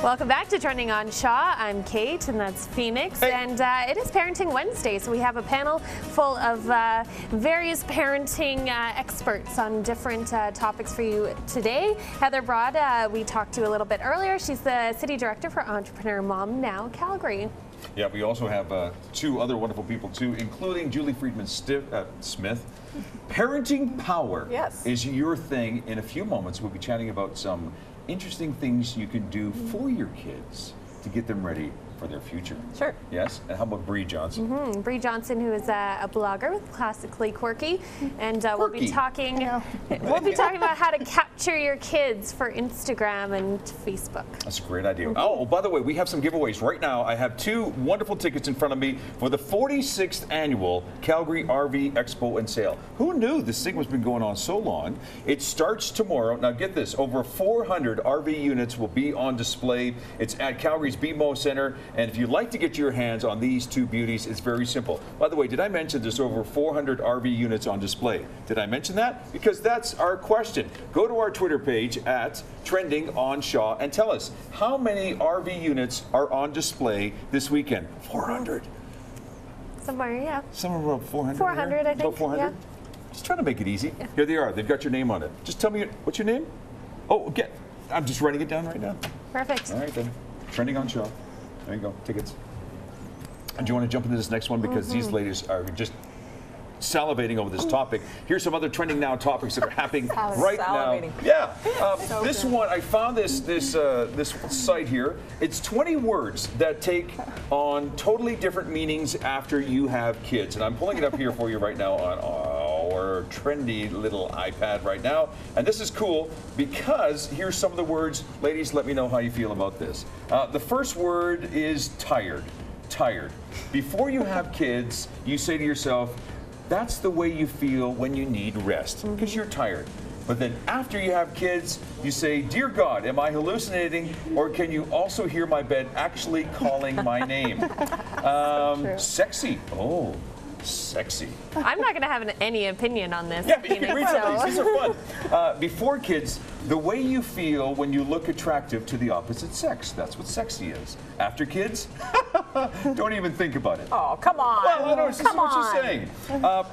Welcome back to Trending on Shaw. I'm Kate, and that's Phoenix, hey. and it is Parenting Wednesday, so we have a panel full of various parenting experts on different topics for you today. Heather Broad, we talked to a little bit earlier. She's the City Director for Entrepreneur Mom Now Calgary. Yeah, we also have two other wonderful people too, including Julie Freedman Smith. Parenting power is your thing. In a few moments, we'll be chatting about some interesting things you can do for your kids to get them ready for their future. Sure. Yes? And how about Bree Johnson? Bree Johnson, who is a blogger with Classically Quirky, and we'll be talking about how to capture your kids for Instagram and Facebook. That's a great idea. Oh, by the way, we have some giveaways right now. I have two wonderful tickets in front of me for the 46th annual Calgary RV Expo and Sale. Who knew this thing has been going on so long? It starts tomorrow. Now get this, over 400 RV units will be on display. It's at Calgary's BMO Center. And if you'd like to get your hands on these two beauties, it's very simple. By the way, did I mention there's over 400 RV units on display? Did I mention that? Because that's our question. Go to our Twitter page at Trending on Shaw and tell us how many RV units are on display this weekend. 400. Somewhere, yeah. Somewhere about 400. 400, I think. About 400? Yeah. Just trying to make it easy. Yeah. Here they are. They've got your name on it. Just tell me, what's your name? Oh, I'm just writing it down right now. Perfect. All right then. Trending on Shaw. There you go, tickets. And do you want to jump into this next one? Because these ladies are just salivating over this topic. Here's some other trending now topics that are happening right now. Yeah, this one, I found this site here. It's 20 words that take on totally different meanings after you have kids. And I'm pulling it up here for you right now on our trendy little iPad right now. And this is cool because here's some of the words. Ladies, let me know how you feel about this. The first word is tired. Tired. Before you have kids, you say to yourself, that's the way you feel when you need rest, because you're tired. But then after you have kids, you say, dear God, am I hallucinating, or can you also hear my bed actually calling my name? Sexy. Oh, sexy. I'm not going to have any opinion on this. Yeah, you can read some of these. These are fun. Before kids, the way you feel when you look attractive to the opposite sex. That's what sexy is. After kids, don't even think about it. Oh, come on. Well, I know, this is what she's saying.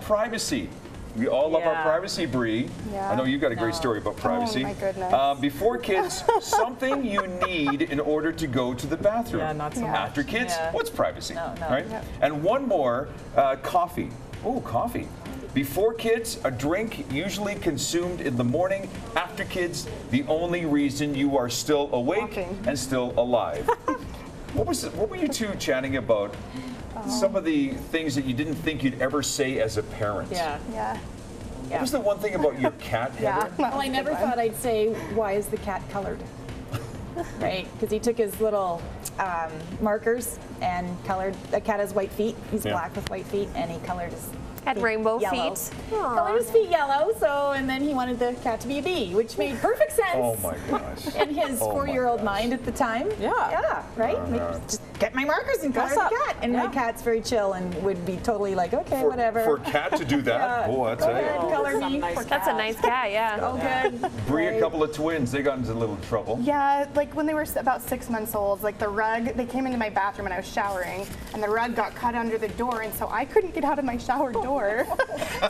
Privacy. We all love our privacy, Bree. Yeah. I know you've got a great story about privacy. Oh, my goodness. Before kids, something you need in order to go to the bathroom. Yeah, not so much. After kids, what's privacy? No. Right? Yep. And one more, coffee. Oh, coffee. Before kids, a drink usually consumed in the morning. After kids, the only reason you are still awake and still alive. What were you two chatting about? Some of the things that you didn't think you'd ever say as a parent. Yeah. What was the one thing about your cat, Heather? Well, I never thought I'd say, why is the cat colored? Right? Because he took his little markers and colored. The cat has white feet. He's black with white feet, and he colored his Had rainbow yellow. feet. Colored his feet yellow, and then he wanted the cat to be a bee, which made perfect sense. Oh my gosh. In his 4-year-old mind at the time. Yeah. Right? Just get my markers and color the cat. And my cat's very chill and would be totally like, okay, whatever. For a cat to do that, boy, I tell you. Color me. That's a nice cat, yeah. Oh, good. Bree, a couple of twins, they got into a little trouble. Yeah, like when they were about 6 months old, like the rug, they came into my bathroom and I was showering, and the rug got cut under the door, and so I couldn't get out of my shower door.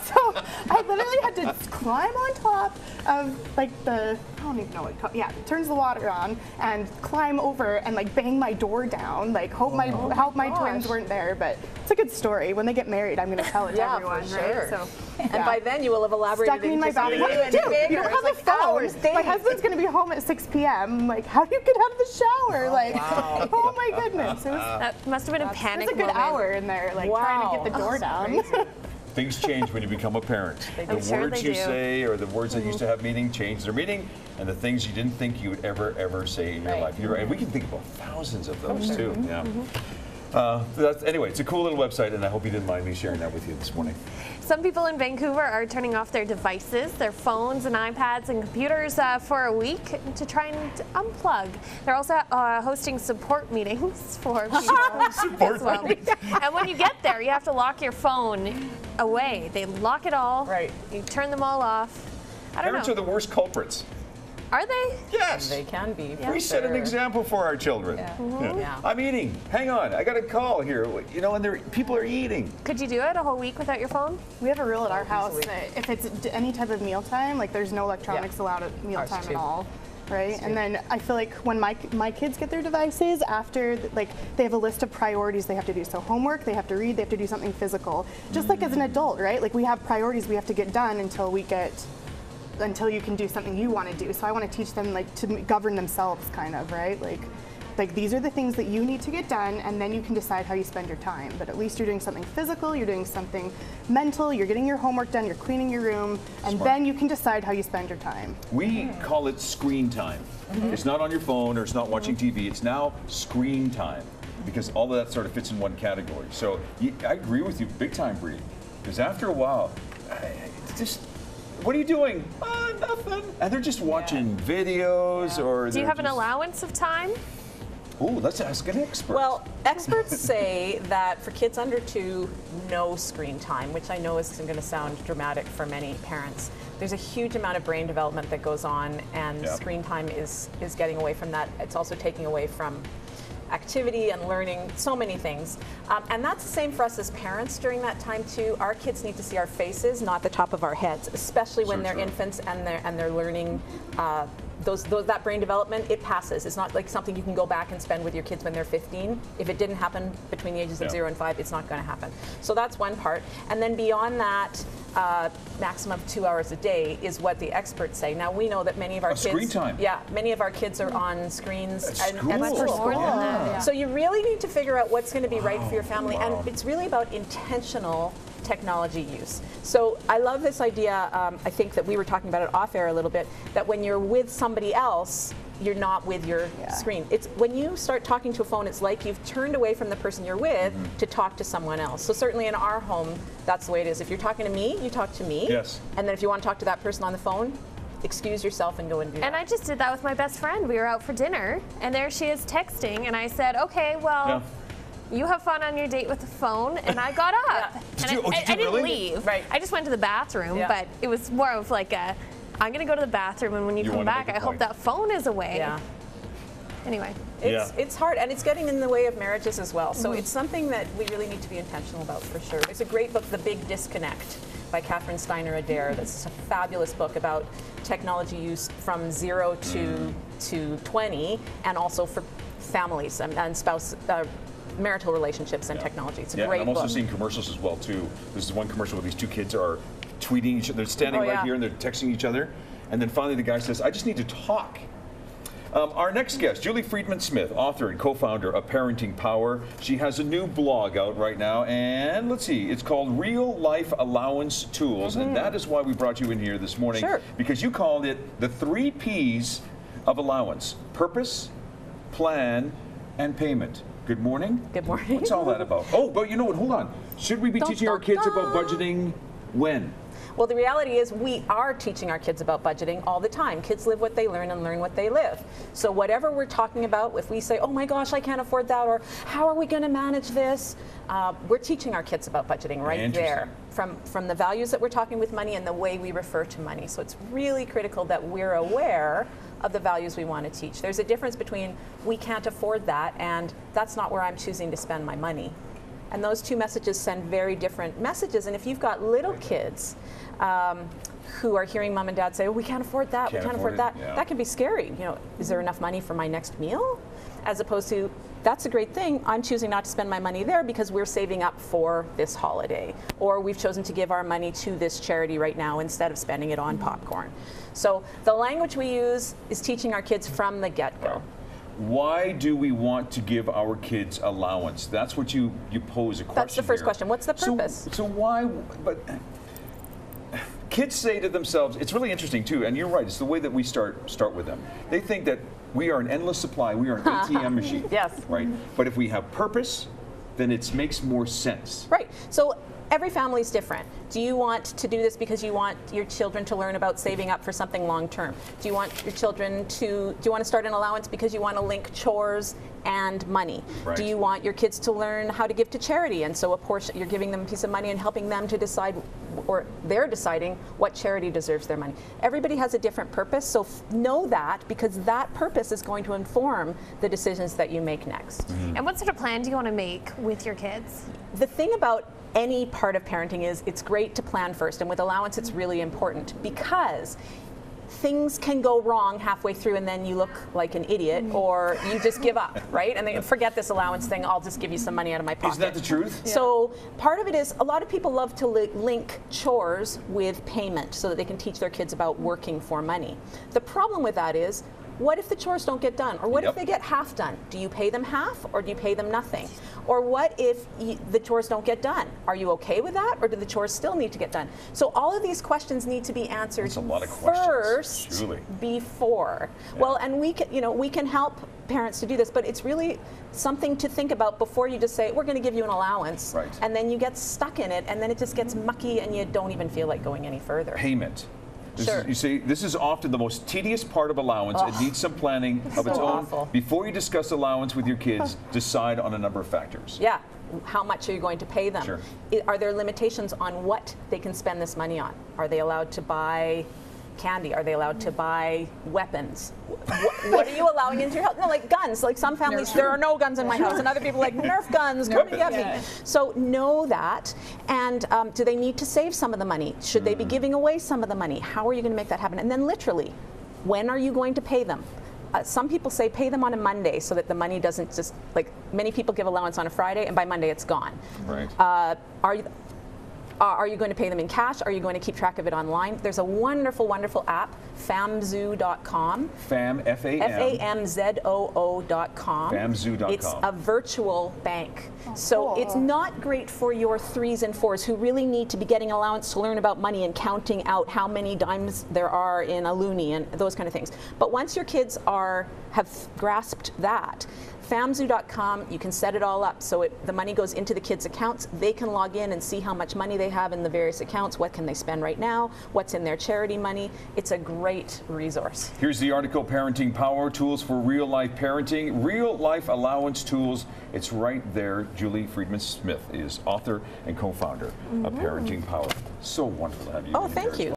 So I literally had to climb on top of like I don't even know what, it turns the water on, and climb over and like bang my door down, like hope my twins weren't there. But it's a good story. When they get married, I'm going to tell it to everyone, for sure. right? So, And by then you will have elaborated. Stuck me in my bathroom. What do you do? You don't have a phone. My husband's going to be home at 6 p.m. Like, how do you get out of the shower? Like, oh my goodness. That must have been a panic It was a good moment. hour in there, like trying to get the door down. Things change when you become a parent. The words you say or the words that used to have meaning change their meaning, and the things you didn't think you would ever say in your life. You're right. And we can think about thousands of those too. Yeah. Anyway, it's a cool little website, and I hope you didn't mind me sharing that with you this morning. Some people in Vancouver are turning off their devices, their phones and iPads and computers for a week to try and unplug. They're also hosting support meetings for people as well. And when you get there, you have to lock your phone away. They lock it all. Right. You turn them all off. I don't know. Parents are the worst culprits. Are they? Yes. They can be. We set an example for our children. Yeah. I'm eating. Hang on, I got a call here. You know, and people are eating. Could you do it a whole week without your phone? We have a rule at our house that if it's any type of mealtime, like there's no electronics allowed at mealtime at all. Right, and then I feel like when my kids get their devices, after like they have a list of priorities they have to do. So homework, they have to read, they have to do something physical. Just like as an adult, right? Like we have priorities we have to get done until you can do something you want to do. So I want to teach them like to govern themselves, kind of, right? Like these are the things that you need to get done, and then you can decide how you spend your time. But at least you're doing something physical, you're doing something mental, you're getting your homework done, you're cleaning your room, and then you can decide how you spend your time. We call it screen time. It's not on your phone or it's not watching TV. It's now screen time because all of that sort of fits in one category. So I agree with you big time, Bree, because after a while, just what are you doing? Nothing. And they're just watching videos or. Do you have an allowance of time? Oh, let's ask an expert. Well, experts say that for kids under 2, no screen time, which I know is going to sound dramatic for many parents. There's a huge amount of brain development that goes on, and screen time is getting away from that. It's also taking away from activity and learning, so many things. And that's the same for us as parents during that time too. Our kids need to see our faces, not the top of our heads, especially when they're infants and they're learning that brain development. It passes. It's not like something you can go back and spend with your kids when they're 15. If it didn't happen between the ages of 0 and 5, it's not going to happen. So that's one part. And then beyond that, maximum of 2 hours a day is what the experts say. Now we know that many of our kids, screen time. Yeah, many of our kids are on screens at school. Yeah. So you really need to figure out what's going to be right for your family, and it's really about intentional technology use. So I love this idea, I think that we were talking about it off air a little bit, that when you're with somebody else, you're not with your screen. It's when you start talking to a phone, it's like you've turned away from the person you're with to talk to someone else. So certainly in our home, that's the way it is. If you're talking to me, you talk to me. Yes. And then if you want to talk to that person on the phone, excuse yourself and go and do that. And I just did that with my best friend. We were out for dinner, and there she is texting, and I said, okay, well, you have fun on your date with the phone, and I got up. And I didn't leave. Right. I just went to the bathroom, but it was more of like a, I'm going to go to the bathroom, and when you come back, I hope that phone is away. Yeah. Anyway. It's hard, and it's getting in the way of marriages as well. So it's something that we really need to be intentional about, for sure. There's a great book, The Big Disconnect, by Catherine Steiner Adair. That's a fabulous book about technology use from 0 to 20, and also for families and spouse marital relationships and technology. It's a great book. I'm also seeing commercials as well too. This is one commercial where these two kids are tweeting each other. They're standing right here and they're texting each other, and then finally the guy says, "I just need to talk." Our next guest, Julie Freedman Smith, author and co-founder of Parenting Power. She has a new blog out right now, and let's see, it's called Real Life Allowance Tools, and that is why we brought you in here this morning, because you called it the 3 P's of allowance: purpose, plan, and payment. Good morning. Good morning. What's all that about? Oh, but you know what? Hold on. Should we be teaching our kids about budgeting when? Well, the reality is we are teaching our kids about budgeting all the time. Kids live what they learn and learn what they live. So whatever we're talking about, if we say, oh my gosh, I can't afford that, or how are we going to manage this, we're teaching our kids about budgeting right there. From the values that we're talking with money and the way we refer to money. So it's really critical that we're aware of the values we want to teach. There's a difference between we can't afford that and that's not where I'm choosing to spend my money. And those two messages send very different messages. And if you've got little kids who are hearing mom and dad say, oh, we can't afford that, we can't afford that, that can be scary. You know, is there enough money for my next meal? As opposed to, that's a great thing, I'm choosing not to spend my money there because we're saving up for this holiday. Or we've chosen to give our money to this charity right now instead of spending it on popcorn. So the language we use is teaching our kids from the get-go. Why do we want to give our kids allowance? That's what you pose a question. That's the first question. What's the purpose? So why? But kids say to themselves, it's really interesting too, and you're right. It's the way that we start with them. They think that we are an endless supply. We are an ATM machine. Yes. Right. But if we have purpose, then it makes more sense. Right. So every family is different. Do you want to do this because you want your children to learn about saving up for something long term? Do you want your children do you want to start an allowance because you want to link chores and money? Right. Do you want your kids to learn how to give to charity? And so a portion, you're giving them a piece of money and helping them to decide or they're deciding what charity deserves their money. Everybody has a different purpose, so know that, because that purpose is going to inform the decisions that you make next. And what sort of plan do you want to make with your kids? The thing about any part of parenting is it's great to plan first, and with allowance it's really important, because things can go wrong halfway through and then you look like an idiot, or you just give up, right? And then forget this allowance thing, I'll just give you some money out of my pocket. Isn't that the truth? So part of it is, a lot of people love to link chores with payment so that they can teach their kids about working for money. The problem with that is, what if the chores don't get done? Or what if they get half done? Do you pay them half, or do you pay them nothing? Or what if the chores don't get done? Are you okay with that, or do the chores still need to get done? So all of these questions need to be answered That's a lot of questions, first truly. before. Well, and we can help parents to do this, but it's really something to think about before you just say, we're going to give you an allowance, and then you get stuck in it, and then it just gets mucky and you don't even feel like going any further. Payment. Sure. You see, this is often the most tedious part of allowance. It needs some planning of its own. Awful. Before you discuss allowance with your kids, decide on a number of factors. Yeah. How much are you going to pay them? Sure. Are there limitations on what they can spend this money on? Are they allowed to buy candy? Are they allowed to buy weapons? What are you allowing into your house? No, like guns. Like some families, there are no guns in my house, and other people are like, Nerf guns, come and get me. So know that. And do they need to save some of the money? Should they be giving away some of the money? How are you going to make that happen? And then literally, when are you going to pay them? Some people say pay them on a Monday so that the money doesn't just, like, many people give allowance on a Friday and by Monday it's gone. Right. Are you going to pay them in cash? Are you going to keep track of it online? There's a wonderful, wonderful app, famzoo.com. Fam, F-A-M. Famzoo.com. Famzoo.com. It's a virtual bank. So it's not great for your 3s and 4s who really need to be getting allowance to learn about money and counting out how many dimes there are in a loonie and those kind of things. But once your kids have grasped that, famzoo.com, you can set it all up so the money goes into the kids' accounts. They can log in and see how much money they have in the various accounts, what can they spend right now, what's in their charity money. It's a great resource. Here's the article, Parenting Power, Tools for Real Life Parenting, Real Life Allowance Tools. It's right there. Julie Freedman Smith is author and co-founder of Parenting Power. So wonderful to have you. Oh, thank you.